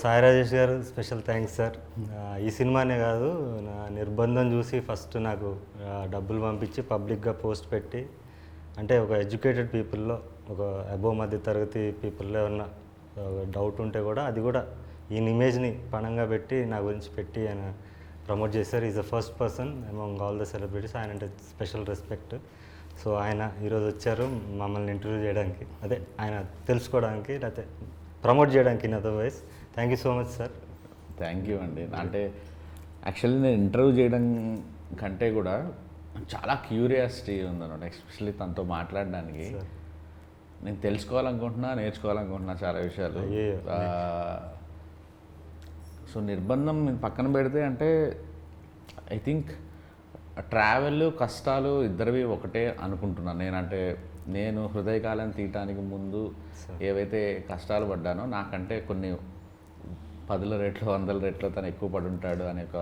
సాయి రాజేష్ గారు special thanks sir. ఈ సినిమానే కాదు, నా నిర్బంధం చూసి ఫస్ట్ నాకు డబ్బులు పంపించి పబ్లిక్గా పోస్ట్ పెట్టి, అంటే ఒక ఎడ్యుకేటెడ్ పీపుల్లో, ఒక అబోవ్ మధ్య తరగతి పీపుల్లో ఏమన్నా డౌట్ ఉంటే కూడా అది కూడా ఈయన ఇమేజ్ని పణంగా పెట్టి నా గురించి పెట్టి ఆయన ప్రమోట్ చేశారు. Is the first person among all the celebrities. ఆయన అంటే స్పెషల్ రెస్పెక్ట్. సో ఆయన ఈరోజు వచ్చారు మమ్మల్ని ఇంటర్వ్యూ చేయడానికి, అదే ఆయన తెలుసుకోవడానికి, లేకపోతే ప్రమోట్ చేయడానికి. In other ways thank you so much sir. Thank you అండి. అంటే యాక్చువల్లీ నేను ఇంటర్వ్యూ చేయడం కంటే కూడా చాలా క్యూరియాసిటీ ఉందన్నమాట, ఎస్పెషల్లీ తనతో మాట్లాడడానికి. నేను తెలుసుకోవాలనుకుంటున్నా, నేర్చుకోవాలనుకుంటున్నా చాలా విషయాలు. సో నిర్బంధం పక్కన పెడితే, అంటే ఐ థింక్ ట్రావెల్ కష్టాలు ఇద్దరివి ఒకటే అనుకుంటున్నాను నేనంటే. నేను హృదయకాలం తీయటానికి ముందు ఏవైతే కష్టాలు పడ్డానో, నాకంటే కొన్ని 10 రెట్లు 100 రెట్లు తను ఎక్కువ పడి ఉంటాడు అనే ఒక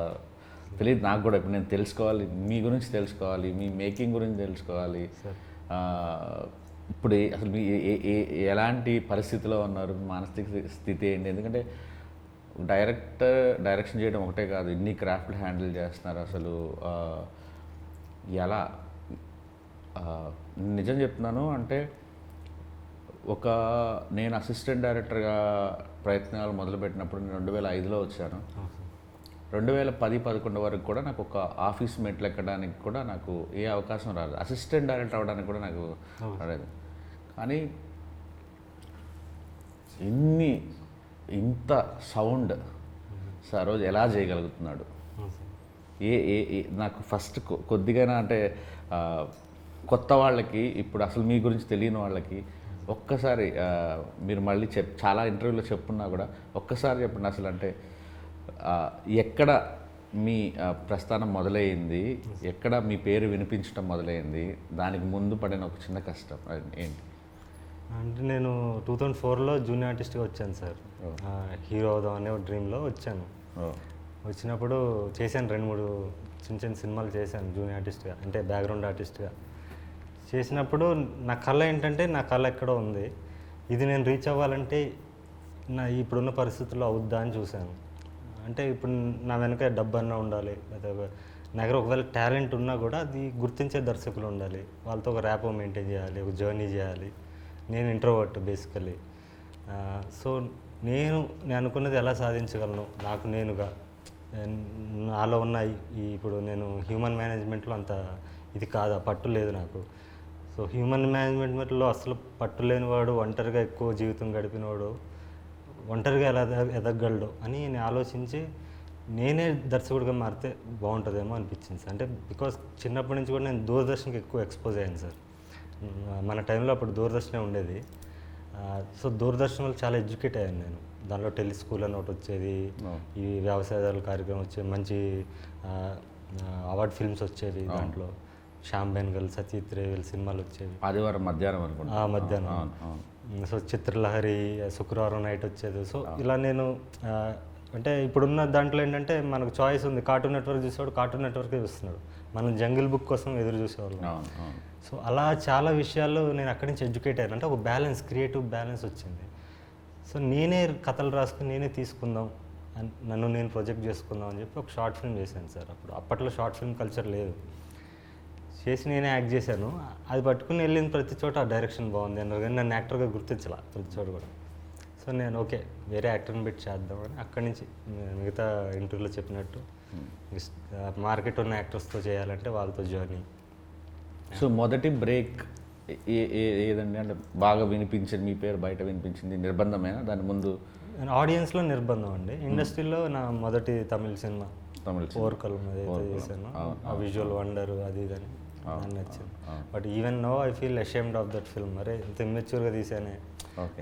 తెలియదు నాకు కూడా. ఇప్పుడు నేను తెలుసుకోవాలి, మీ గురించి తెలుసుకోవాలి, మీ మేకింగ్ గురించి తెలుసుకోవాలి. ఇప్పుడు అసలు మీ ఎలాంటి పరిస్థితిలో ఉన్నారు, మానసిక స్థితి ఏంటి? ఎందుకంటే డైరెక్షన్ చేయడం ఒకటే కాదు, ఇన్ని క్రాఫ్ట్లు హ్యాండిల్ చేస్తున్నారు. అసలు ఎలా నిజం చెప్తున్నాను అంటే, నేను అసిస్టెంట్ డైరెక్టర్గా ప్రయత్నాలు మొదలుపెట్టినప్పుడు నేను 2005లో వచ్చాను. 2010-11 వరకు కూడా నాకు ఒక ఆఫీస్ మెట్లు ఎక్కడానికి కూడా నాకు ఏ అవకాశం రాలేదు. అసిస్టెంట్ డైరెక్టర్ అవ్వడానికి కూడా నాకు రాలేదు. కానీ ఇంత సౌండ్ సరోజ్ ఎలా చేయగలుగుతున్నాడు? నాకు ఫస్ట్ కొద్దిగా అంటే కొత్త వాళ్ళకి, ఇప్పుడు అసలు మీ గురించి తెలియని వాళ్ళకి ఒక్కసారి మీరు మళ్ళీ చాలా ఇంటర్వ్యూలో చెప్పున్నా కూడా ఒక్కసారి చెప్పండి అసలు. అంటే ఎక్కడ మీ ప్రస్థానం మొదలైంది, ఎక్కడ మీ పేరు వినిపించడం మొదలైంది, దానికి ముందు పడిన ఒక చిన్న కష్టం ఏంటి? అంటే నేను 2004లో జూనియర్ ఆర్టిస్ట్గా వచ్చాను సార్. హీరో అవుదాం అనే డ్రీమ్లో వచ్చాను. వచ్చినప్పుడు చేశాను 2-3 చిన్న సినిమాలు చేశాను జూనియర్ ఆర్టిస్ట్గా, అంటే బ్యాక్గ్రౌండ్ ఆర్టిస్ట్గా. చేసినప్పుడు నా కళ ఏంటంటే, నా కళ ఎక్కడో ఉంది, ఇది నేను రీచ్ అవ్వాలంటే నా ఇప్పుడున్న పరిస్థితుల్లో అవుద్దా అని చూశాను. అంటే ఇప్పుడు నా వెనక డబ్బు అన్నా ఉండాలి, లేదా నా దగ్గర ఒకవేళ టాలెంట్ ఉన్నా కూడా అది గుర్తించే దర్శకులు ఉండాలి, వాళ్ళతో ఒక ర్యాపో మెయింటైన్ చేయాలి, ఒక జర్నీ చేయాలి. నేను ఇంట్రోవర్ట్ బేసికలీ. సో నేను అనుకున్నది ఎలా సాధించగలను నాకు నేనుగా, నాలో ఉన్న ఇప్పుడు నేను హ్యూమన్ మేనేజ్మెంట్లో అంత ఇది కాదు, పట్టు లేదు నాకు. సో హ్యూమన్ మేనేజ్మెంట్లో అసలు పట్టు లేనివాడు, ఒంటరిగా ఎక్కువ జీవితం గడిపినవాడు ఒంటరిగా ఎలా ఎదగలడు అని నేను ఆలోచించి నేనే దర్శకుడిగా మారితే బాగుంటుందేమో అనిపించింది సార్. అంటే బికాస్ చిన్నప్పటి నుంచి కూడా నేను దూరదర్శన్కి ఎక్కువ ఎక్స్పోజ్ అయ్యాను సార్. మన టైంలో అప్పుడు దూరదర్శనే ఉండేది. సో దూరదర్శన్ వల్ల చాలా ఎడ్యుకేట్ అయ్యాను నేను. దాంట్లో టెలిస్కూల్ అని ఒకటి వచ్చేది, ఈ వ్యవసాయదారుల కార్యక్రమం వచ్చేది, మంచి అవార్డ్ ఫిల్మ్స్ వచ్చేవి. దాంట్లో శ్యామ్ బెనగల్, సతీత్ రేవల్ సినిమాలు వచ్చేవి. ఆదివారం మధ్యాహ్నం అనుకుంటా. మధ్యాహ్నం. సో చిత్రలహరి శుక్రవారం నైట్ వచ్చేది. సో ఇలా నేను అంటే ఇప్పుడున్న దాంట్లో ఏంటంటే మనకు చాయిస్ ఉంది. కార్టూన్ నెట్వర్క్ చూసేవాడు కార్టూన్ నెట్వర్కే చూస్తున్నాడు, మనం జంగిల్ బుక్ కోసం ఎదురు చూసేవాళ్ళం. సో అలా చాలా విషయాలు నేను అక్కడి నుంచి ఎడ్యుకేట్ అయ్యాను. అంటే ఒక బ్యాలెన్స్, క్రియేటివ్ బ్యాలెన్స్ వచ్చింది. సో నేనే కథలు రాసుకుని నేనే తీసుకుందాం, నన్ను నేను ప్రొజెక్ట్ చేసుకుందాం అని చెప్పి ఒక షార్ట్ ఫిల్మ్ చేశాను సార్. అప్పట్లో షార్ట్ ఫిల్మ్ కల్చర్ లేదు. చేసి నేనే యాక్ట్ చేశాను. అది పట్టుకుని వెళ్ళిన ప్రతి చోట ఆ డైరెక్షన్ బాగుంది అన్నారు, కానీ నన్ను యాక్టర్గా గుర్తించాల ప్రతి చోట కూడా. సో నేను ఓకే వేరే యాక్టర్ని పెట్టి చేద్దామని అక్కడి నుంచి మిగతా ఇంటర్వ్యూలో చెప్పినట్టు మార్కెట్ ఉన్న యాక్టర్స్తో చేయాలంటే వాళ్ళతో జర్నీ. సో మొదటి బ్రేక్ ఏదండి? అంటే బాగా వినిపించింది, మీ పేరు బయట వినిపించింది నిర్బంధమేనా? దాని ముందు ఆడియన్స్లో నిర్బంధం అండి. ఇండస్ట్రీలో నా మొదటి తమిళ సినిమా ఓర్కల్ ఏదైతే చేశాను, ఆ విజువల్ వండర్ అది ఇదని నాకు నచ్చింది. But even know I feel ashamed of that film. అరే ఇంత ఇమ్మెచ్యూర్గా తీసానే.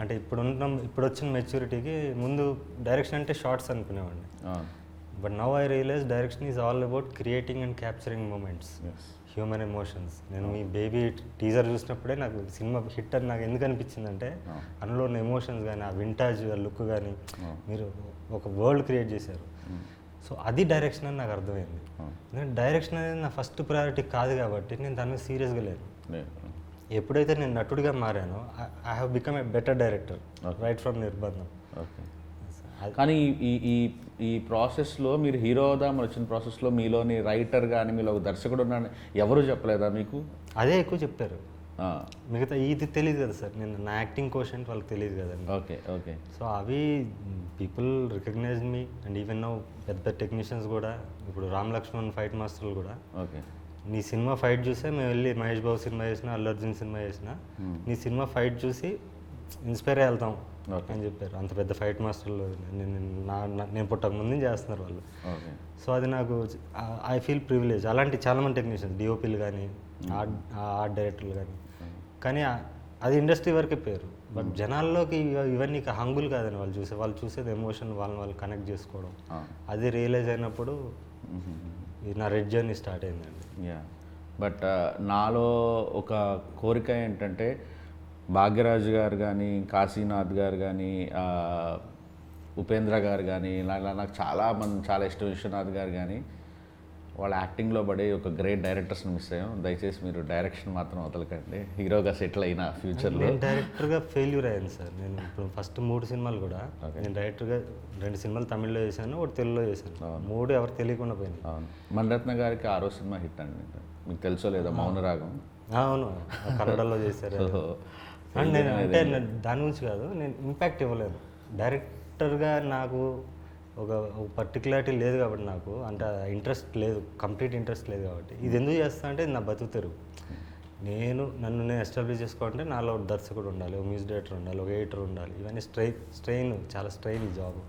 అంటే ఇప్పుడు వచ్చిన మెచ్యూరిటీకి ముందు డైరెక్షన్ అంటే షార్ట్స్ అనుకునేవాడిని. But now I realise direction is all about creating and capturing moments, human emotions. నేను మీ బేబీ టీజర్ చూసినప్పుడే నాకు సినిమా హిట్ అని నాకు ఎందుకు అనిపించిందంటే, అందులో ఉన్న ఎమోషన్స్ కానీ, ఆ వింటాజ్ లుక్ కానీ, మీరు ఒక వరల్డ్ క్రియేట్ చేశారు. సో అది డైరెక్షన్ అని నాకు అర్థమైంది. ఎందుకంటే డైరెక్షన్ అనేది నా ఫస్ట్ ప్రయారిటీ కాదు కాబట్టి నేను దాని మీద సీరియస్గా లేను. ఎప్పుడైతే నేను నటుడిగా మారానో I have become a better director right from నిర్బంధం. కానీ ఈ ఈ ఈ ప్రాసెస్లో మీరు హీరో అవుదామని వచ్చిన ప్రాసెస్లో మీలోని రైటర్ కానీ మీలో ఒక దర్శకుడు ఉన్నాడని ఎవరు చెప్పలేదా మీకు? అదే ఎక్కువ చెప్పారు. మిగతా ఇది తెలియదు కదా సార్, నేను నా యాక్టింగ్ కోషన్ వాళ్ళకి తెలియదు కదండి. Okay okay. సో అవి people recognise me and even no పెద్ద టెక్నీషియన్స్ కూడా, ఇప్పుడు రామ్ లక్ష్మణ్ ఫైట్ మాస్టర్లు కూడా ఓకే నీ సినిమా ఫైట్ చూసే మేము వెళ్ళి మహేష్ బాబు సినిమా చేసినా అల్లు అర్జున్ సినిమా చేసినా నీ సినిమా ఫైట్ చూసి ఇన్స్పైర్ అయ్యి వెళ్తాం అని చెప్పారు. అంత పెద్ద ఫైట్ మాస్టర్లు నేను పుట్టక ముందు చేస్తున్నారు వాళ్ళు. సో అది నాకు ఐ ఫీల్ ప్రివిలేజ్. అలాంటి చాలామంది టెక్నీషియన్స్, డిఓపీలు కానీ ఆర్ట్ డైరెక్టర్లు కానీ అది ఇండస్ట్రీ వరకే పేరు. బట్ జనాల్లోకి ఇవన్నీ హంగులు కాదని వాళ్ళు చూసేది ఎమోషన్, వాళ్ళు కనెక్ట్ చేసుకోవడం. అది రియలైజ్ అయినప్పుడు నా రెడ్ జర్నీ స్టార్ట్ అయిందండి. యా, బట్ నాలో ఒక కోరిక ఏంటంటే భాగ్యరాజు గారు కానీ, కాశీనాథ్ గారు కానీ, ఉపేంద్ర గారు కానీ, ఇలా నాకు చాలా ఇష్టం, విశ్వనాథ్ గారు కానీ, వాళ్ళ యాక్టింగ్లో పడే ఒక గ్రేట్ డైరెక్టర్స్ని మిస్ అయ్యాం. దయచేసి మీరు డైరెక్షన్ మాత్రం వదలకండి. హీరోగా సెటిల్ అయినా ఫ్యూచర్లో. నేను డైరెక్టర్గా ఫెయిల్యూర్ అయ్యాను సార్. నేను ఇప్పుడు ఫస్ట్ 3 సినిమాలు కూడా నేను డైరెక్టర్గా 2 సినిమాలు తమిళ్లో చేశాను, 1 తెలుగులో చేశాను. 3 ఎవరు తెలియకుండా పోయింది. అవును, మణిరత్న గారికి 6వ సినిమా హిట్ అండి, మీకు తెలుసో లేదా, మౌనరాగం. అవును, కన్నడలో చేశారు. అండ్ నేను అంటే దాని గురించి కాదు, నేను ఇంపాక్ట్ ఇవ్వలేదు డైరెక్టర్గా. నాకు ఒక పర్టికులారిటీ లేదు కాబట్టి, నాకు అంటే ఇంట్రెస్ట్ లేదు, కంప్లీట్ ఇంట్రెస్ట్ లేదు కాబట్టి. ఇది ఎందుకు చేస్తా అంటే నా బతుకు తెరుగు. నన్ను నేను ఎస్టాబ్లిష్ చేసుకోవాలంటే నాలో ఒక దర్శకుడు ఉండాలి, ఒక మ్యూజిక్ డైరెక్టర్ ఉండాలి, ఒక ఎడిటర్ ఉండాలి. ఇవన్నీ చాలా స్ట్రెయిన్ ఈ జాబ్.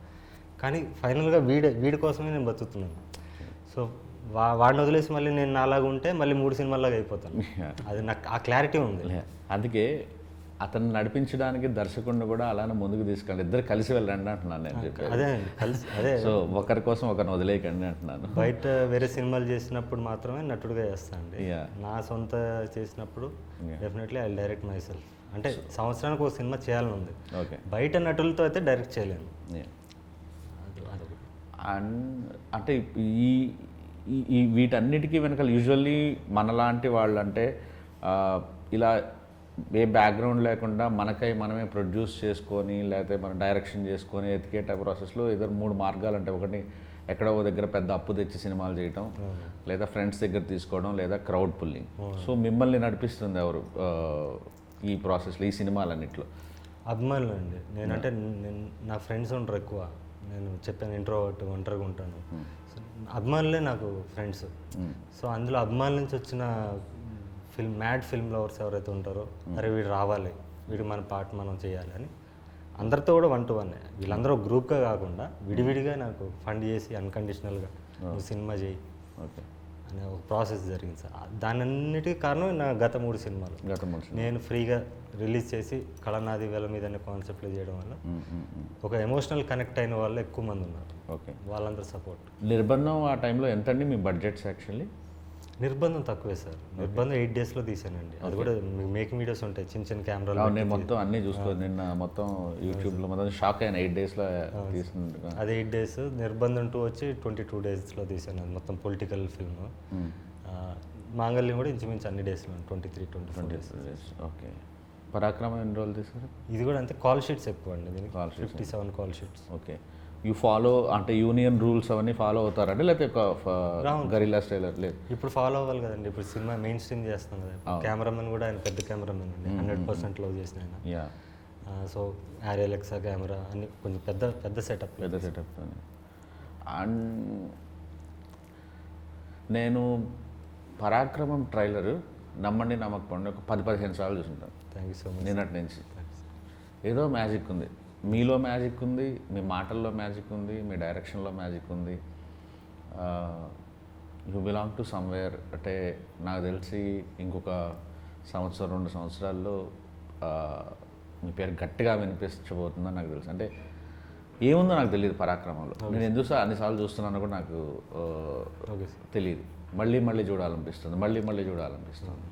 కానీ ఫైనల్గా వీడి కోసమే నేను బతుకుతున్నాను. సో వాడిని వదిలేసి మళ్ళీ నేను నాలాగా ఉంటే మళ్ళీ 3 సినిమాలాగా అయిపోతాను. అది నాకు ఆ క్లారిటీ ఉంది. అందుకే అతన్ని నడిపించడానికి దర్శకుడిని కూడా అలానే ముందుకు తీసుకెళ్ళి ఇద్దరు కలిసి వెళ్ళండి అంటున్నాను నేను చెప్పి. అదే సో ఒకరి కోసం ఒకరిని వదిలేయకండి అంటున్నాను. బయట వేరే సినిమాలు చేసినప్పుడు మాత్రమే నటుడుగా చేస్తాను. నా సొంత చేసినప్పుడు definitely I direct my self. అంటే సంవత్సరానికి ఒక సినిమా చేయాలని ఉంది. ఓకే, బయట నటులతో అయితే డైరెక్ట్ చేయలేను. అంటే ఈ వీటన్నిటికీ వెనకాల యూజువల్లీ మనలాంటి వాళ్ళు అంటే ఇలా ఏ బ్యాక్గ్రౌండ్ లేకుండా మనమే ప్రొడ్యూస్ చేసుకొని, లేకపోతే మనం డైరెక్షన్ చేసుకొని ఎతికేట ప్రాసెస్లో 3 మార్గాలు అంటే, ఒకటి ఎక్కడో దగ్గర పెద్ద అప్పు తెచ్చి సినిమాలు చేయటం, లేదా ఫ్రెండ్స్ దగ్గర తీసుకోవడం, లేదా క్రౌడ్ పుల్లింగ్. సో మిమ్మల్ని నడిపిస్తుంది ఎవరు ఈ ప్రాసెస్లో, ఈ సినిమాలన్నింటిలో? అభిమానులు అండి. నేనంటే నా ఫ్రెండ్స్ ఉంటారు ఎక్కువ. నేను చెప్పాను ఇంట్రోవర్ట్, ఒంటరిగా ఉంటాను. అభిమానులే నాకు ఫ్రెండ్స్. సో అందులో అభిమానుల నుంచి వచ్చిన మ్యాడ్ ఫిల్మ్ లవర్స్ ఎవరైతే ఉంటారో, అరే వీడు రావాలి, వీడు మన పార్ట్ మనం చేయాలి అని అందరితో కూడా 1 to 1. వీళ్ళందరూ గ్రూప్గా కాకుండా విడివిడిగా నాకు ఫండ్ చేసి అన్కండిషనల్గా నువ్వు సినిమా చేయి అనే ఒక ప్రాసెస్ జరిగింది సార్. దానన్నిటికీ కారణం నా గత 3 సినిమాలు. నేను ఫ్రీగా రిలీజ్ చేసి కళనాది వేల మీద అనే కాన్సెప్ట్లో చేయడం వల్ల ఒక ఎమోషనల్ కనెక్ట్ అయిన వాళ్ళు ఎక్కువ మంది ఉన్నారు. ఓకే, వాళ్ళందరూ సపోర్ట్. నిర్బంధం ఆ టైంలో ఎంతండి మీ బడ్జెట్స్? యాక్చువల్లీ నిర్బంధం తక్కువే సార్. నిర్బంధం 8 daysలో తీసానండి. అది కూడా మేకింగ్ వీడియోస్ ఉంటాయి, చిన్న కెమెరాలు. నేను మొత్తం అన్నీ చూసుకోవాలి, నిన్న మొత్తం యూట్యూబ్లో మొత్తం షాక్ అయిన 8 daysలో తీసింది. అది 8 days. నిర్బంధం 2 వచ్చి 22 daysలో తీసాను. అది మొత్తం పొలిటికల్ ఫిల్మ్. మాంగళ్యం కూడా ఇంచుమించు అన్ని డేస్లో 23-24 days. ఓకే, పరాక్రమం ఎన్ని రోజులు తీసారు? ఇది కూడా అంతే, కాల్ షీట్స్ ఎక్కువ అండి దీనికి. 57 call sheets. Okay, you follow అంటే యూనియన్ రూల్స్ అవన్నీ ఫాలో అవుతారండి, లేకపోతే గరిల్లా స్టైల్? లేదు, ఇప్పుడు ఫాలో అవ్వాలి కదండి. ఇప్పుడు సినిమా మెయిన్ స్ట్రీమ్ చేస్తాం కదా. కెమెరామెన్ కూడా ఆయన పెద్ద కెమెరామెన్ అండి, 100% లవ్ చేసిన ఆయన. సో ఆరియల్ ఎక్సా కెమెరా అన్ని కొంచెం పెద్ద సెటప్. అండ్ నేను పరాక్రమం ట్రైలర్ నమ్మండి నమ్మకపోండి ఒక 10-15 సార్లు చూసుంటాను. Thank you so much. నిన్నటి నుంచి ఏదో మ్యాజిక్ ఉంది, మీలో మ్యాజిక్ ఉంది, మీ మాటల్లో మ్యాజిక్ ఉంది, మీ డైరెక్షన్లో మ్యాజిక్ ఉంది. You belong to somewhere. అంటే నాకు తెలిసి ఇంకొక 1-2 సంవత్సరాల్లో మీ పేరు గట్టిగా వినిపించబోతుందని నాకు తెలుసు. అంటే ఏముందో నాకు తెలియదు పరాక్రమంలో. నేను ఎందుకు అన్నిసార్లు చూస్తున్నాను కూడా నాకు తెలియదు. మళ్ళీ చూడాలనిపిస్తుంది, మళ్ళీ చూడాలనిపిస్తుంది.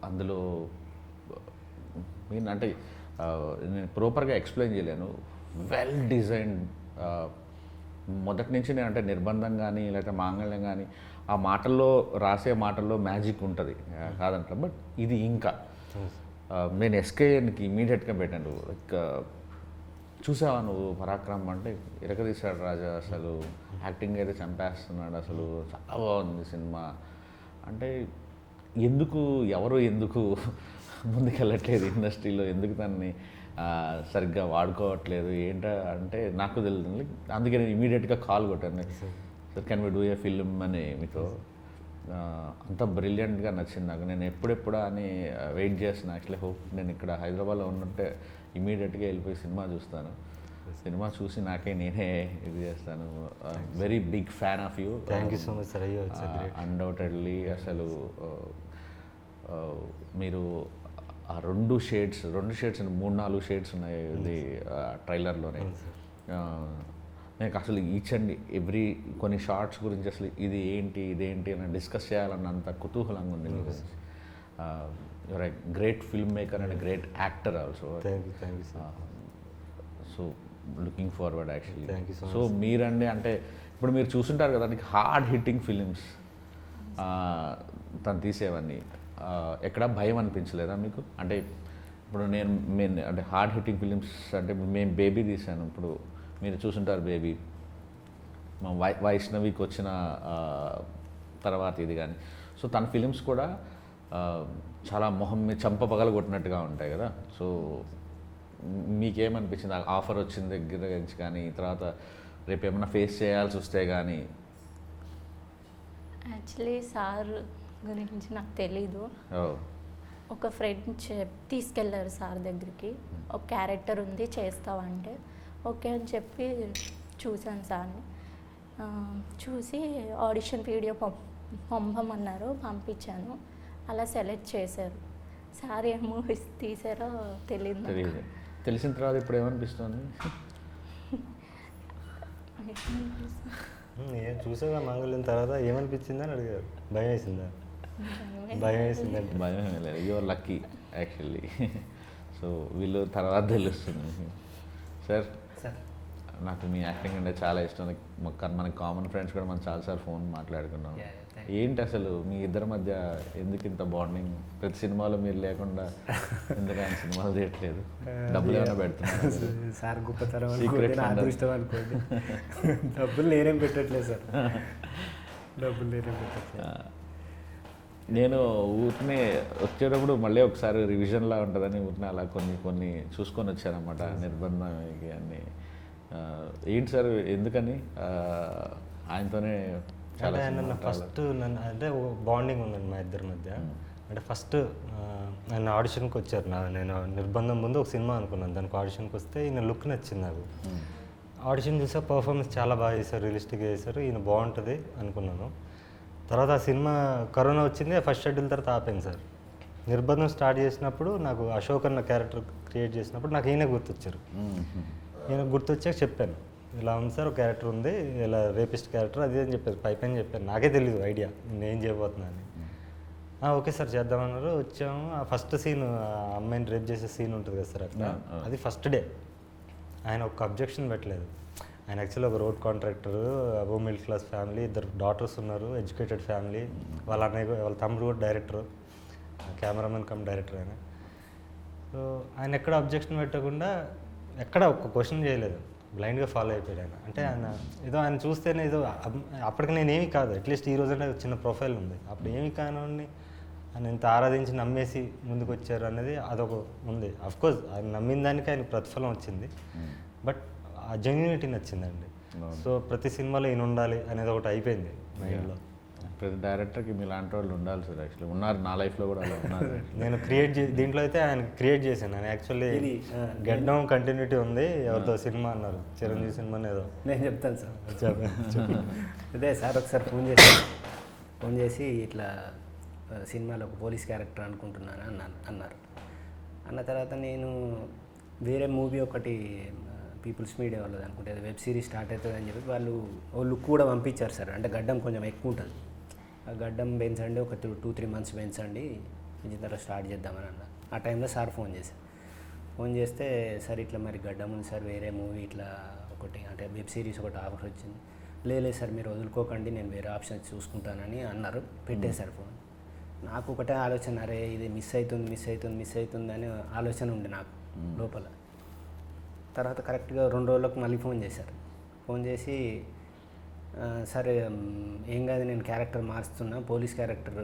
అందులో మీన్ అంటే నేను ప్రాపర్గా ఎక్స్ప్లెయిన్ చేయలేను. Well designed. మొదటి నుంచి నేను అంటే నిర్బంధం కానీ లేకపోతే మాంగళ్యం కానీ ఆ మాటల్లో రాసే మాటల్లో మ్యాజిక్ ఉంటుంది కాదంట. బట్ ఇది ఇంకా నేను ఎస్కేఎన్కి ఇమీడియట్గా పెట్టాను. లైక్ చూసావా నువ్వు పరాక్రమం అంటే ఇరకదీశాడు రాజా, అసలు యాక్టింగ్ అయితే చంపేస్తున్నాడు, అసలు చాలా బాగుంది సినిమా అంటే ఎవరు ఎందుకు ముందుకెళ్ళట్లేదు ఇండస్ట్రీలో, ఎందుకు దాన్ని సరిగ్గా వాడుకోవట్లేదు అంటే నాకు తెలియదు. అందుకే నేను ఇమీడియట్గా కాల్ కొట్టాను, sir can we do a film అని. మీకు అంత బ్రిలియంట్గా నచ్చింది నాకు. నేను ఎప్పుడెప్పుడా అని వెయిట్ చేస్తున్నాను. యాక్చువల్లీ హోప్ నేను ఇక్కడ హైదరాబాద్లో ఉన్నట్టే ఇమీడియట్గా వెళ్ళిపోయి సినిమా చూస్తాను. సినిమా చూసి నేనే ఇది చేస్తాను. Very big fan of you. Thank you so much sir. అయ్యో అన్డౌటెడ్లీ అసలు మీరు ఆ రెండు షేడ్స్ 3-4 షేడ్స్ ఉన్నాయి ఇది ట్రైలర్లోనే. నాకు అసలు ఈచ్ అండ్ ఎవ్రీ కొన్ని షార్ట్స్ గురించి అసలు ఇదేంటి అని డిస్కస్ చేయాలన్నంత కుతూహలంగా ఉంది మీ గురించి. Your a great film maker and great actor also. Thank you sir. So looking forward actually. Thank you so much. So మీరండి అంటే ఇప్పుడు మీరు చూసుంటారు కదా, నీకు హార్డ్ హిట్టింగ్ ఫిలిమ్స్ తను తీసేవన్నీ ఎక్కడ భయం అనిపించలేదా మీకు? అంటే ఇప్పుడు నేను అంటే హార్డ్ హిట్టింగ్ ఫిలిమ్స్ అంటే మేము బేబీ తీశాను, ఇప్పుడు మీరు చూసుంటారు బేబీ, మా వైష్ణవికి వచ్చిన తర్వాత ఇది కానీ. సో తన ఫిలిమ్స్ కూడా చాలా మొహం మీద చంప పగలగొట్టినట్టుగా ఉంటాయి కదా. సో మీకేమనిపించింది ఆ ఆఫర్ వచ్చిన దగ్గర నుంచి కానీ, తర్వాత రేపు ఏమైనా ఫేస్ చేయాల్సి వస్తే కానీ? యాక్చువల్లీ సార్ గురించి నాకు తెలీదు. ఒక ఫ్రెండ్ తీసుకెళ్ళారు సార్ దగ్గరికి, ఒక క్యారెక్టర్ ఉంది చేస్తావంటే ఓకే అని చెప్పి చూశాను సార్ని. చూసి ఆడిషన్ వీడియో పంపమన్నారు, పంపించాను. అలా సెలెక్ట్ చేశారు. సార్ ఏ మూవీస్ తీసారో తెలియదు. తెలిసిన తర్వాత ఇప్పుడు ఏమనిపిస్తుంది? నేను చూసాగా మంగళం తర్వాత ఏమనిపించింది అని అడిగారు. భయం వేసిందా? భయం వేసిందంటే భయం లేదు, యువర్ లక్కీ యాక్చువల్లీ. సో వీళ్ళు తర్వాత తెలుస్తుంది. సార్ నాకు మీ యాక్టింగ్ అంటే చాలా ఇష్టం. మనకి కామన్ ఫ్రెండ్స్ కూడా మనం చాలాసార్లు ఫోన్ మాట్లాడుకున్నాం. ఏంటి అసలు మీ ఇద్దరి మధ్య ఎందుకు ఇంత బాండింగ్? ప్రతి సినిమాలో మీరు లేకుండా ఎందుకు ఆయన సినిమాలు తీయట్లేదు? డబ్బులు ఏమైనా పెడుతున్నారు? సార్ గొప్పతనం అనుకోండి, అదృష్టం అనుకోండి. డబ్బులు నేనేం పెట్టట్లేదు సార్, డబ్బులు నేనేం పెట్టట్లేదు. నేను ఊరినే వచ్చేటప్పుడు మళ్ళీ ఒకసారి రివిజన్లా ఉంటుందని ఊరినే అలా కొన్ని చూసుకొని వచ్చానమాట నిర్బంధం అన్నీ. ఏంటి సార్ ఎందుకని ఆయనతోనే చాలా ఫస్ట్ నన్ను అంటే బాండింగ్ ఉందండి మా ఇద్దరి మధ్య. అంటే ఫస్ట్ ఆయన ఆడిషన్కి వచ్చారు. నేను నిర్బంధం ముందు ఒక సినిమా అనుకున్నాను, దానికి ఆడిషన్కి వస్తే ఈయన లుక్ నచ్చింది నాకు. ఆడిషన్ చూసా పర్ఫార్మెన్స్ చాలా బాగా చేశారు, రియలిస్టిక్గా చేశారు, ఈయన బాగుంటుంది అనుకున్నాను. తర్వాత ఆ సినిమా కరోనా వచ్చింది, ఫస్ట్ షెడ్యూల్ తర్వాత ఆపాను సార్. నిర్బంధం స్టార్ట్ చేసినప్పుడు నాకు అశోక్ అన్న క్యారెక్టర్ క్రియేట్ చేసినప్పుడు నాకు ఈయన గుర్తొచ్చారు. ఈయన గుర్తొచ్చాక చెప్పాను, ఇలా ఉంది సార్ ఒక క్యారెక్టర్ ఉంది, ఇలా రేపిస్ట్ క్యారెక్టర్ అది అని చెప్పారు. పైపైన చెప్పాను, నాకే తెలియదు ఐడియా నేను ఏం చేయబోతున్నా అని. ఓకే సార్ చేద్దామన్నారు. వచ్చాము. ఆ ఫస్ట్ సీన్ అమ్మాయిని రేప్ చేసే సీన్ ఉంటుంది కదా సార్ అక్కడ, అది ఫస్ట్ డే. ఆయన ఒక అబ్జెక్షన్ పెట్టలేదు. ఆయన యాక్చువల్లీ ఒక road contractor, above middle class family, 2 daughters ఉన్నారు, ఎడ్యుకేటెడ్ ఫ్యామిలీ. వాళ్ళ అన్నయ్య వాళ్ళ తమ్ముడు కూడా డైరెక్టర్, కెమెరామెన్ కమ్ డైరెక్టర్ ఆయన. సో ఆయన ఎక్కడ అబ్జెక్షన్ పెట్టకుండా ఎక్కడ ఒక్క క్వశ్చన్ చేయలేదు, బ్లైండ్గా ఫాలో అయిపోయాడు ఆయన. అంటే ఆయన చూస్తేనే అప్పటికి నేనేమి కాదు, అట్లీస్ట్ ఈ రోజంటే చిన్న ప్రొఫైల్ ఉంది, అప్పుడు ఏమి కానివ్వండి ఆయన ఇంత ఆరాధించి నమ్మేసి ముందుకు వచ్చారు అనేది అదొక ఉంది. అఫ్కోర్స్ ఆయన నమ్మిన దానికి ఆయన ప్రతిఫలం వచ్చింది, బట్ ఆ జెన్యూనిటీ నచ్చిందండి. సో ప్రతి సినిమాలో ఈయన ఉండాలి అనేది ఒకటి అయిపోయింది మైండ్లో. ప్రతి డైరెక్టర్కి మీలాంటి వాళ్ళు ఉండాలి సార్. యాక్చువల్లీ ఉన్నారు, నా లైఫ్లో కూడా అలా ఉన్నారు. నేను దీంట్లో అయితే ఆయన క్రియేట్ చేశాను. నేను యాక్చువల్లీ గెడ్డం కంటిన్యూటీ ఉంది, ఎవరితో సినిమా అన్నారు, చిరంజీవి సినిమా ఏదో. నేను చెప్తాను సార్. అదే సార్ ఒకసారి ఫోన్ చేసి ఇట్లా సినిమాలో ఒక పోలీస్ క్యారెక్టర్ అనుకుంటున్నాను అన్నారు. అన్న తర్వాత నేను వేరే మూవీ ఒకటి పీపుల్స్ మీడియా వాళ్ళది అనుకుంటే అది వెబ్ సిరీస్ స్టార్ట్ అవుతుంది అని చెప్పి వాళ్ళు లుక్ కూడా పంపించారు సార్. అంటే గడ్డం కొంచెం ఎక్కువ ఉంటుంది, ఆ గడ్డం పెంచండి, ఒక 2-3 మంత్స్ పెంచండి, కొంచెం తర్వాత స్టార్ట్ చేద్దామని అన్నారు. ఆ టైంలో సార్ ఫోన్ చేస్తే సార్ ఇట్లా మరి గడ్డం ఉంది సార్, వేరే మూవీ ఇట్లా ఒకటి అంటే వెబ్ సిరీస్ ఒకటి ఆఫర్ వచ్చింది. లేదు సార్ మీరు వదులుకోకండి, నేను వేరే ఆప్షన్ చూసుకుంటానని అన్నారు. పెట్టేశారు ఫోన్. నాకు ఒకటే ఆలోచన, అరే ఇది మిస్ అవుతుంది అని ఆలోచన ఉండే నాకు లోపల. తర్వాత కరెక్ట్గా 2 రోజులకు మళ్ళీ ఫోన్ చేశారు. ఫోన్ చేసి సరే ఏం కాదు, నేను క్యారెక్టర్ మారుస్తున్నా, పోలీస్ క్యారెక్టర్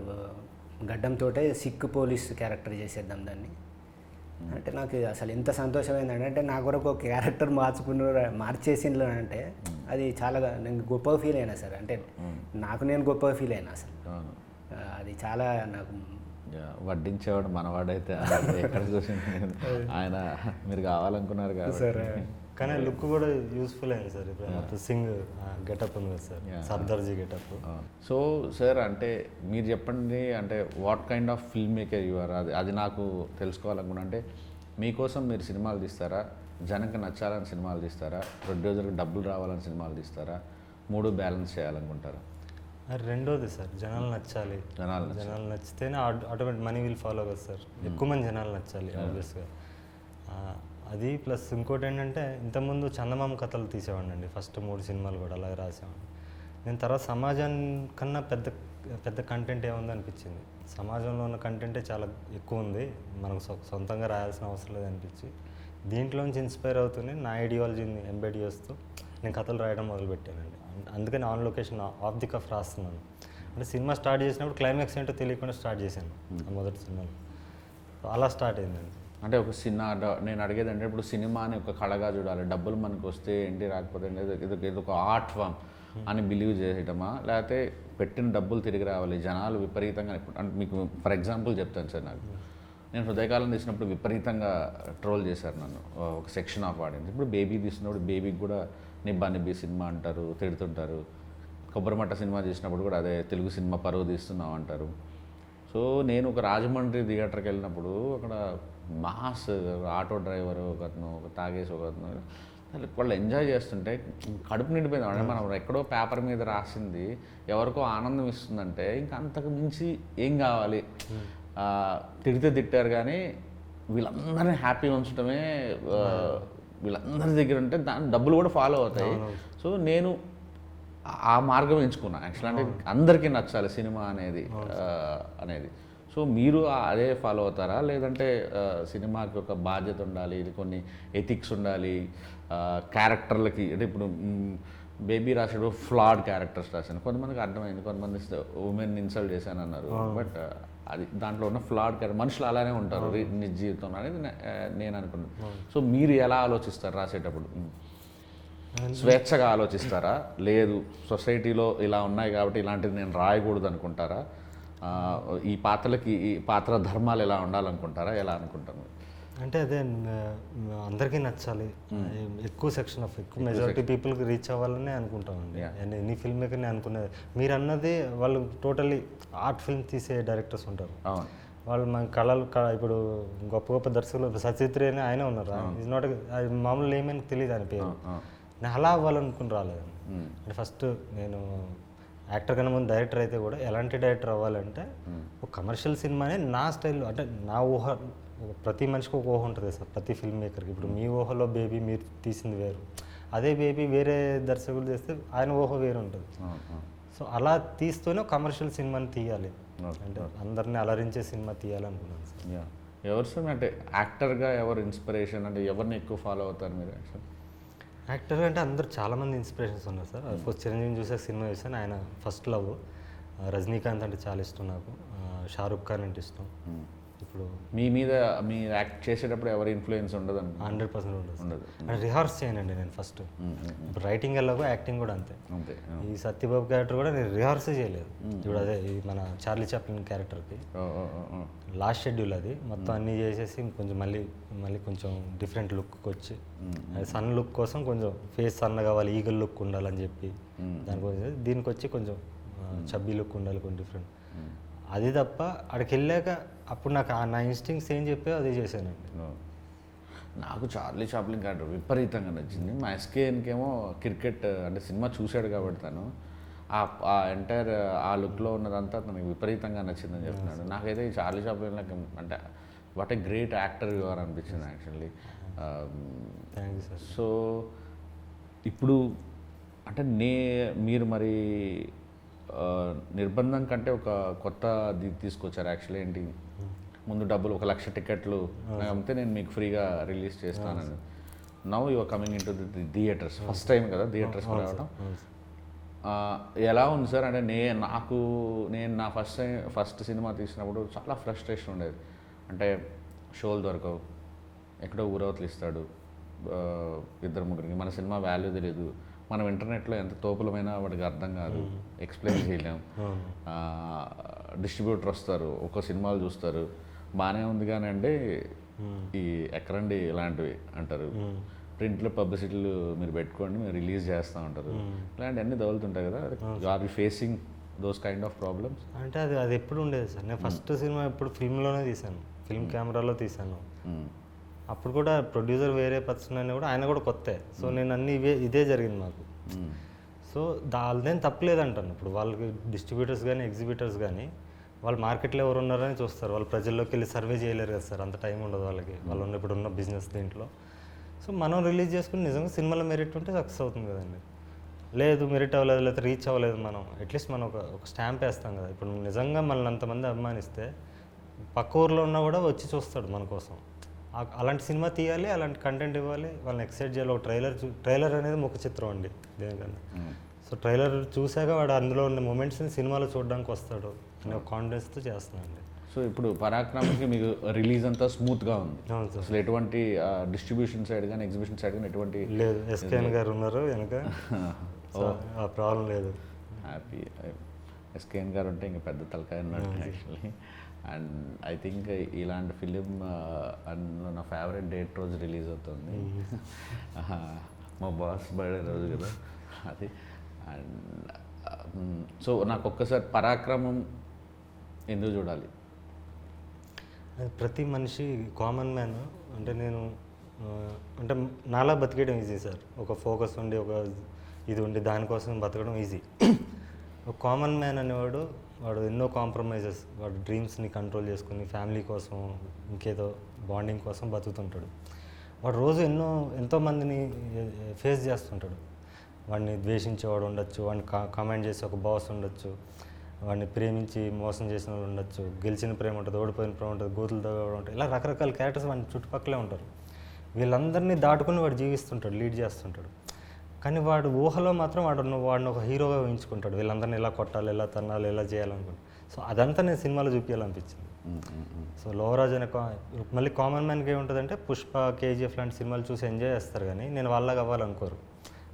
గడ్డంతో సిక్ పోలీస్ క్యారెక్టర్ చేసేద్దాం దాన్ని అంటే నాకు అసలు ఎంత సంతోషమైందంటే, అంటే నా కొరకు ఒక క్యారెక్టర్ మార్చేసిండ్రు అంటే అది చాలా నేను గొప్పగా ఫీల్ అయినా సార్. అంటే నాకు నేను గొప్పగా ఫీల్ అయినా అసలు. అది చాలా నాకు వడ్డించేవాడు మనవాడైతే ఎక్కడ చూసింది ఆయన, మీరు కావాలనుకున్నారు కదా సార్. కానీ లుక్ కూడా యూస్ఫుల్ అయింది సార్. ఇప్పుడు సింగ్ గెటప్ ఉంది కదా sir, Sardarji getup. So sir అంటే మీరు చెప్పండి, అంటే what kind of film maker you are, అది నాకు తెలుసుకోవాలనుకున్నా. అంటే మీకోసం మీరు సినిమాలు తీస్తారా, జనంకి నచ్చాలని సినిమాలు తీస్తారా, ప్రొడ్యూసర్కి డబ్బులు రావాలని సినిమాలు తీస్తారా, 3 బ్యాలెన్స్ చేయాలనుకుంటారా? రెండోది సార్, జనాలు నచ్చాలి. జనాలు నచ్చితేనే ఆటోమేటిక్ మనీ విల్ ఫాలో కదా సార్. ఎక్కువ మంది జనాలు నచ్చాలి ఆబ్వియస్గా. అది ప్లస్ ఇంకోటి ఏంటంటే, ఇంతకుముందు చందమామ కథలు తీసేవాడిని అండి. ఫస్ట్ 3 సినిమాలు కూడా అలాగే రాసేవాడిని. నేను తర్వాత సమాజానికన్నా పెద్ద పెద్ద కంటెంట్ ఏముంది అనిపించింది. సమాజంలో ఉన్న కంటెంటే చాలా ఎక్కువ ఉంది, మనం సొంతంగా రాయాల్సిన అవసరం లేదు అనిపించి దీంట్లోంచి ఇన్స్పైర్ అవుతూనే నా ఐడియాలజీని ఎంబెడ్ చేస్తూ నేను కథలు రాయడం మొదలుపెట్టానండి. అందుకని on location off the cuff రాస్తున్నాను. అంటే సినిమా స్టార్ట్ చేసినప్పుడు క్లైమాక్స్ ఏంటో తెలియకుండా స్టార్ట్ చేశాను మొదటి సినిమాలో. అలా స్టార్ట్ అయిందండి. అంటే ఒక నేను అడిగేది అంటే, ఇప్పుడు సినిమాని ఒక కళగా చూడాలి, డబ్బులు మనకు వస్తే ఏంటి రాకపోతే ఇది ఒక ఆర్ట్ ఫామ్ అని బిలీవ్ చేయటమా, లేకపోతే పెట్టిన డబ్బులు తిరిగి రావాలి, జనాలు విపరీతంగా. అంటే మీకు ఫర్ ఎగ్జాంపుల్ చెప్తాను సార్, నాకు నేను హృదయకాలం తీసినప్పుడు విపరీతంగా ట్రోల్ చేశారు నన్ను ఒక సెక్షన్ ఆఫ్ ఆడియన్స్. ఇప్పుడు బేబీ తీసినప్పుడు బేబీకి కూడా నిబ్బా నిబ్బి సినిమా అంటారు, తిడుతుంటారు. కొబ్బరిమట్ట సినిమా చేసినప్పుడు కూడా అదే తెలుగు సినిమా పరువు తీస్తున్నావు అంటారు. సో నేను ఒక రాజమండ్రి థియేటర్కి వెళ్ళినప్పుడు అక్కడ మాస్ ఆటో డ్రైవర్ ఒకతను, ఒక తాగేసి ఒకతను, వాళ్ళు ఎంజాయ్ చేస్తుంటే కడుపు నిండిపోయింది. అంటే మనం ఎక్కడో పేపర్ మీద రాసింది ఎవరికో ఆనందం ఇస్తుందంటే ఇంకా అంతకు మించి ఏం కావాలి. తిడితే తిట్టారు కానీ వీళ్ళందరినీ హ్యాపీ ఉంచడమే వీళ్ళందరి దగ్గర ఉంటే దాని డబ్బులు కూడా ఫాలో అవుతాయి. సో నేను ఆ మార్గం ఎంచుకున్నాను యాక్చువల్. అంటే అందరికీ నచ్చాలి సినిమా అనేది. సో మీరు అదే ఫాలో అవుతారా, లేదంటే సినిమాకి ఒక బాధ్యత ఉండాలి, ఇది కొన్ని ఎథిక్స్ ఉండాలి, క్యారెక్టర్లకి. అంటే ఇప్పుడు బేబీ రాసాడు ఫ్లాడ్ క్యారెక్టర్స్ రాశాను, కొంతమందికి అర్థమైంది, కొంతమంది ఉమెన్ ఇన్సల్ట్ చేశాను అన్నారు. బట్ అది దాంట్లో ఉన్న ఫ్లాడ్ క్యారెక్టర్, మనుషులు అలానే ఉంటారు నిజ జీవితంలో అనేది నేను అనుకున్నాను. సో మీరు ఎలా ఆలోచిస్తారు రాసేటప్పుడు? స్వేచ్ఛగా ఆలోచిస్తారా, లేదు సొసైటీలో ఇలా ఉన్నాయి కాబట్టి ఇలాంటిది నేను రాయకూడదు అనుకుంటారా, ఈ పాత్రలకి ఈ పాత్ర ధర్మాలు ఎలా ఉండాలనుకుంటారా, ఎలా అనుకుంటాను? అంటే అదే అందరికీ నచ్చాలి, ఎక్కువ మెజారిటీ పీపుల్కి రీచ్ అవ్వాలని అనుకుంటామండి. ఎనీ ఫిల్మ్ మేకర్ని అనుకునేది. మీరు అన్నది వాళ్ళు టోటల్లీ ఆర్ట్ ఫిల్మ్ తీసే డైరెక్టర్స్ ఉంటారు, వాళ్ళు మన కళలు ఇప్పుడు గొప్ప గొప్ప దర్శకులు సచిత్రి అని ఆయన ఉన్నారు. ఈజ్ నాట్ మామూలు ఏమని తెలియదు ఆయన పేరు. నేను అలా అవ్వాలనుకుని రాలేదండి. అంటే ఫస్ట్ నేను యాక్టర్ కన్నా ముందు డైరెక్టర్ అయితే కూడా ఎలాంటి డైరెక్టర్ అవ్వాలంటే ఒక కమర్షియల్ సినిమానే నా స్టైల్లో, అంటే నా ఊహ, ప్రతి మనిషికి ఒక ఊహ ఉంటుంది సార్, ప్రతి ఫిల్మ్ మేకర్కి. ఇప్పుడు మీ ఊహలో బేబీ మీరు తీసింది వేరు, అదే బేబీ వేరే దర్శకులు చేస్తే ఆయన ఊహ వేరు ఉంటుంది. సో అలా తీస్తూనే కమర్షియల్ సినిమాని తీయాలి, అంటే అందరిని అలరించే సినిమా తీయాలనుకున్నాను సార్. ఎవరు సార్ అంటే యాక్టర్గా ఎవరు ఇన్స్పిరేషన్, అంటే ఎవరిని ఎక్కువ ఫాలో అవుతారు మీరు? యాక్టర్ అంటే అందరు చాలామంది ఇన్స్పిరేషన్స్ ఉన్నారు సార్. అఫ్కోర్స్ చిరంజీవి చూసే సినిమా చూసాను, ఆయన ఫస్ట్ లవ్. రజనీకాంత్ అంటే చాలా ఇష్టం నాకు, షారుఖ్ ఖాన్ అంటే ఇష్టం. ఇప్పుడు మీ మీద మీరు యాక్ట్ చేసేటప్పుడు ఎవరి ఇన్ఫ్లుయెన్స్ ఉండదు? 100% ఉండదు. అంటే రిహార్స్ చేయనండి నేను ఫస్ట్. ఇప్పుడు రైటింగ్ ఎలాగో యాక్టింగ్ కూడా అంతే. ఈ సత్యబాబు క్యారెక్టర్ కూడా నేను రిహార్స్ చేయలేదు. ఇప్పుడు అదే ఈ మన చార్లీ చాప్లిన్ క్యారెక్టర్కి లాస్ట్ షెడ్యూల్ అది మొత్తం అన్నీ చేసేసి కొంచెం మళ్ళీ కొంచెం డిఫరెంట్ లుక్కి వచ్చి, అది సన్ లుక్ కోసం కొంచెం ఫేస్ సన్న కావాలి, ఈగల్ లుక్ ఉండాలని చెప్పి దానికోసం దీనికి వచ్చి కొంచెం చబ్బీ లుక్ ఉండాలి, కొంచెం డిఫరెంట్. అది తప్ప అక్కడికి వెళ్ళాక అప్పుడు నాకు నా ఇన్స్టింక్ట్స్ ఏం చెప్పాయో అదే చేశానండి. నాకు చార్లీ చాప్లిన్ క్యారెక్టర్ విపరీతంగా నచ్చింది. మా ఎస్కేఎన్కేమో క్రికెట్ అంటే సినిమా చూశాడు కాబట్టి తను ఆ ఎంటైర్ ఆ లుక్లో ఉన్నదంతా తనకి విపరీతంగా నచ్చిందని చెప్తున్నాడు. నాకైతే ఈ చార్లీ చాప్లిన్ అంటే what a great actor your అనిపించింది actually. Thank you sir. So ఇప్పుడు అంటే మీరు మరి నిర్బంధం కంటే ఒక కొత్త తీసుకొచ్చారు యాక్చువల్లీ. ఏంటి, ముందు డబ్బులు 1,00,000 టికెట్లు అమ్మితే నేను మీకు ఫ్రీగా రిలీజ్ చేస్తానని. Now you are coming in to the theatres first time కదా థియేటర్స్ రావడం. అవును సార్. ఎలా ఉంది సార్ అంటే నేను నా ఫస్ట్ సినిమా తీసినప్పుడు చాలా ఫ్రస్ట్రేషన్ ఉండేది. అంటే షోలు దొరకవు, ఎక్కడో ఊరవతలు ఇస్తాడు ఇద్దరు ముగ్గురికి, మన సినిమా వాల్యూ తెలియదు, మనం ఇంటర్నెట్లో ఎంత తోపులమైనా వాడికి అర్థం కాదు, ఎక్స్ప్లెయిన్ చేయలేం. డిస్ట్రిబ్యూటర్ వస్తారు, ఒక సినిమాలు చూస్తారు, బాగానే ఉంది కానీ అండి ఈ ఎక్కడండి ఇలాంటివి అంటారు, ప్రింట్లో పబ్లిసిటీలు మీరు పెట్టుకోండి మేము రిలీజ్ చేస్తూ ఉంటారు, ఇలాంటివన్నీ తగులుతుంటాయి కదా. Are you facing those kind of problems? అంటే అది ఎప్పుడు ఉండేది సార్. నేను ఫస్ట్ సినిమా ఎప్పుడు ఫిల్మ్లోనే తీశాను, ఫిల్మ్ కెమెరాలో తీశాను. అప్పుడు కూడా ప్రొడ్యూసర్ వేరే పర్సన్ అయినా కూడా ఆయన కూడా కొత్తే. సో నేను అన్ని ఇదే జరిగింది మాకు. సో దానిదేం తప్పలేదంటాను. ఇప్పుడు వాళ్ళకి డిస్ట్రిబ్యూటర్స్ కానీ ఎగ్జిబిటర్స్ కానీ వాళ్ళు మార్కెట్లో ఎవరు ఉన్నారని చూస్తారు, వాళ్ళు ప్రజల్లోకి వెళ్ళి సర్వే చేయలేరు కదా సార్, అంత టైం ఉండదు వాళ్ళకి, వాళ్ళు ఇప్పుడు ఉన్న బిజినెస్ దీంట్లో. సో మనం రిలీజ్ చేసుకుని నిజంగా సినిమాలో మెరిట్ ఉంటే సక్సెస్ అవుతుంది కదండి. లేదు మెరిట్ అవ్వలేదు, లేకపోతే రీచ్ అవ్వలేదు, మనం అట్లీస్ట్ మనం ఒక స్టాంప్ వేస్తాం కదా. ఇప్పుడు నిజంగా మనల్ని అంతమంది అభిమానిస్తే పక్క ఊర్లో ఉన్నా కూడా వచ్చి చూస్తాడు మన కోసం. అలాంటి సినిమా తీయాలి, అలాంటి కంటెంట్ ఇవ్వాలి, వాళ్ళని ఎక్సైట్ చేయాలి. ఒక ట్రైలర్ అనేది ముఖ చిత్రం అండి దేనికన్నా. సో ట్రైలర్ చూశాక వాడు అందులో ఉన్న మూమెంట్స్ని సినిమాలో చూడడానికి వస్తాడు అనే ఒక కాన్ఫిడెన్స్తో చేస్తున్నానండి. సో ఇప్పుడు పరాక్రమకి మీకు రిలీజ్ అంతా స్మూత్గా ఉంది, అవును సార్. అసలు ఎటువంటి డిస్ట్రిబ్యూషన్ సైడ్ కానీ ఎగ్జిబిషన్ సైడ్ కానీ ఎటువంటి లేదు, ఎస్కేఎన్ గారు ఉన్నారు వెనక, సో ఆ ప్రాబ్లం లేదు. హ్యాపీ. ఎస్కేఎన్ గారు ఉంటే ఇంకా పెద్ద తలకాయ ఉన్నట్టు యాక్చువల్లీ. అండ్ ఐ థింక్ ఇలాంటి ఫిలిం నా ఫేవరెట్ డేట్ రోజు రిలీజ్ అవుతుంది, మా బాస్ బర్త్డే రోజు కదా అది. అండ్ సో నాకు ఒక్కసారి పరాక్రమం ఎందుకు చూడాలి? అది ప్రతి మనిషి కామన్ మ్యాన్ అంటే నేను అంటే నాలా బతికేయడం ఈజీ సార్. ఒక ఫోకస్ ఉండి ఒక ఇది ఉండి దానికోసం బతకడం ఈజీ. ఒక కామన్ మ్యాన్ అనేవాడు వాడు ఎన్నో కాంప్రమైజెస్, వాడు డ్రీమ్స్ని కంట్రోల్ చేసుకుని ఫ్యామిలీ కోసం ఇంకేదో బాండింగ్ కోసం బతుకుతుంటాడు. వాడు రోజు ఎంతోమందిని ఫేస్ చేస్తుంటాడు. వాడిని ద్వేషించేవాడు ఉండొచ్చు, వాడిని కామెంట్ చేసి ఒక బాస్ ఉండొచ్చు, వాడిని ప్రేమించి మోసం చేసిన వాళ్ళు ఉండొచ్చు, గెలిచిన ప్రేమ ఉంటుంది, ఓడిపోయిన ప్రేమ ఉంటుంది, గోతులు తగ్గడం ఉంటుంది, ఇలా రకరకాల క్యారెక్టర్స్ వాడి చుట్టుపక్కలే ఉంటారు. వీళ్ళందరినీ దాటుకుని వాడు జీవిస్తుంటాడు, లీడ్ చేస్తుంటాడు. కానీ వాడు ఊహలో మాత్రం వాడిని ఒక హీరోగా ఊహించుకుంటాడు, వీళ్ళందరినీ ఎలా కొట్టాలి, ఎలా తన్నాలి, ఎలా చేయాలనుకుంటాడు. సో అదంతా నేను సినిమాలో చూపించాలనిపించింది. సో లోవరాజ్ అనే మళ్ళీ కామన్ మ్యాన్కి ఏముంటుందంటే పుష్ప, కేజీఎఫ్ లాంటి సినిమాలు చూసి ఎంజాయ్ చేస్తారు, కానీ నేను వాళ్ళగా అవ్వాలనుకోరు.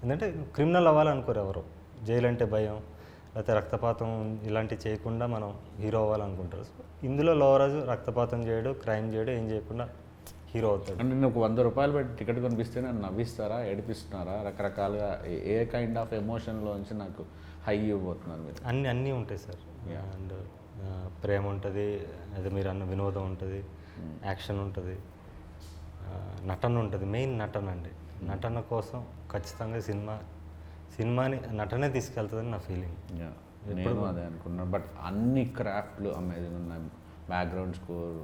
ఎందుకంటే క్రిమినల్ అవ్వాలనుకోరు ఎవరు, జైలు అంటే భయం, లేకపోతే రక్తపాతం ఇలాంటివి చేయకుండా మనం హీరో అవ్వాలనుకుంటారు. సో ఇందులో లోవరాజు రక్తపాతం చేయడు, క్రైమ్ చేయడు, ఏం చేయకుండా హీరో అవుతాడు. అంటే నేను ఒక 100 రూపాయలు పెట్టి టికెట్ కొనిపిస్తే నన్ను నవ్విస్తారా, ఏడిపిస్తున్నారా, రకరకాలుగా ఏ కైండ్ ఆఫ్ ఎమోషన్లోంచి నాకు హై ఇవ్వబోతున్నారు మీరు? అన్నీ ఉంటాయి సార్. అండ్ ప్రేమ ఉంటుంది, అదే మీరు అన్న వినోదం ఉంటుంది, యాక్షన్ ఉంటుంది, నటన ఉంటుంది. మెయిన్ నటన అండి. నటన కోసం ఖచ్చితంగా సినిమాని నటనే తీసుకెళ్తుందని నా ఫీలింగ్. నేను అదే అనుకున్నాను. బట్ అన్ని క్రాఫ్ట్లు అమేజింగ్ ఉన్నాయి, బ్యాక్గ్రౌండ్ స్కోర్,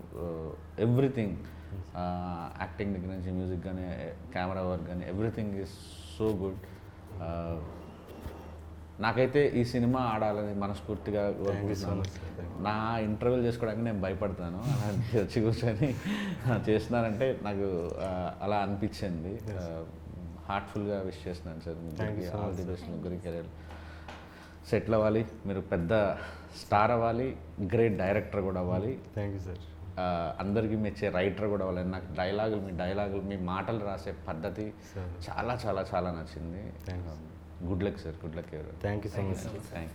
ఎవ్రీథింగ్, యాక్టింగ్ దగ్గర నుంచి మ్యూజిక్ కానీ కెమెరా వర్క్ కానీ ఎవ్రీథింగ్ ఈజ్ సో గుడ్. నాకైతే ఈ సినిమా ఆడాలని మనస్ఫూర్తిగా కోరుకుంటున్నాను. నా ఇంటర్వ్యూలు చేసుకోవడానికి నేను భయపడతాను, అలాంటి వచ్చి కూర్చొని చేస్తున్నానంటే నాకు అలా అనిపించింది. హార్ట్ఫుల్గా విష్ చేస్తున్నాను సార్ ముగ్గురికి, ఆల్ ది బెస్ట్. ముగ్గురికి కెరీర్ సెటిల్ అవ్వాలి, మీరు పెద్ద స్టార్ అవ్వాలి, గ్రేట్ డైరెక్టర్ కూడా అవ్వాలి. Thank you sir. అందరికీ మెచ్చే రైటర్ కూడా అవ్వాలి. నాకు డైలాగులు మీ మాటలు రాసే పద్ధతి చాలా చాలా చాలా నచ్చింది. Good luck sir, good luck. Thank you so much. Thank you.